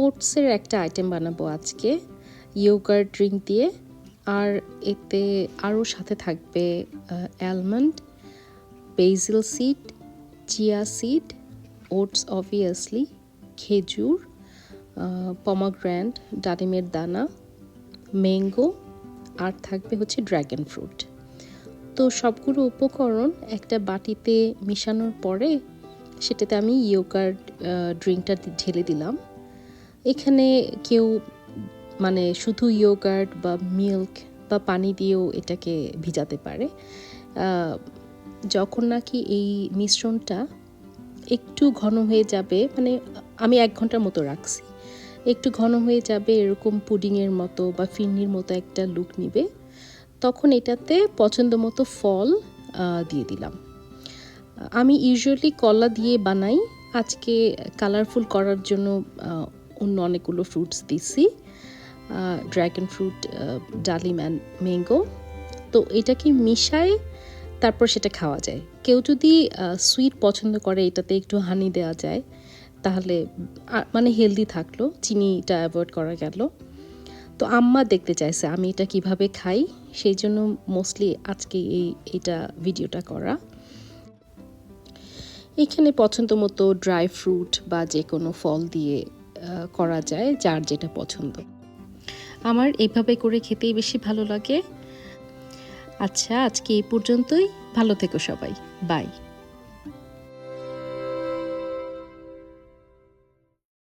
ওটসের একটা আইটেম বানাবো আজকে ইয়োগার্ট ড্রিঙ্ক দিয়ে। আর এতে আরও সাথে থাকবে almond, basil seed, chia seed, oats obviously, খেজুর, পমাগ্র্যান্ট, ডালিমের দানা, ম্যাঙ্গো, আর থাকবে হচ্ছে ড্রাগন ফ্রুট। তো সবগুলো উপকরণ একটা বাটিতে মিশানোর পরে সেটাতে আমি ইয়োগার্ট ড্রিঙ্কটা ঢেলে দিলাম। এখানে কেউ মানে শুধু ইয়োগার্ট বা মিল্ক বা পানি দিয়েও এটাকে ভিজাতে পারে। যখন নাকি এই মিশ্রণটা একটু ঘন হয়ে যাবে, মানে আমি 1 ঘন্টার মতো রাখছি, একটু ঘন হয়ে যাবে, এরকম পুডিংয়ের মতো বা ফিরনির মতো একটা লুক নিবে, তখন এটাতে পছন্দ মতো ফল দিয়ে দিলাম। আমি ইউজুয়ালি কলা দিয়ে বানাই, আজকে কালারফুল করার জন্য অন্য অনেকগুলো ফ্রুটস দিছি, ড্রাগন ফ্রুট, ডালিম অ্যান্ড ম্যাঙ্গো। তো এটাকে মিশায় তারপর সেটা খাওয়া যায়। কেউ যদি সুইট পছন্দ করে এটাতে একটু হানি দেওয়া যায়, তাহলে মানে হেলদি থাকলো, চিনিটা অ্যাভয়েড করা গেল। তো আম্মা দেখতে চাইছে আমি এটা কিভাবে খাই, সেই জন্য মোস্টলি আজকে এইটা ভিডিওটা করা। এখানে পছন্দ মতো ড্রাই ফ্রুট বা যে কোনো ফল দিয়ে করা যায়, যার যেটা পছন্দ। আমার এইভাবে করে খেতেই বেশি ভালো লাগে। আচ্ছা, আজকে এই পর্যন্তই। ভালো থেকো সবাই, বাই।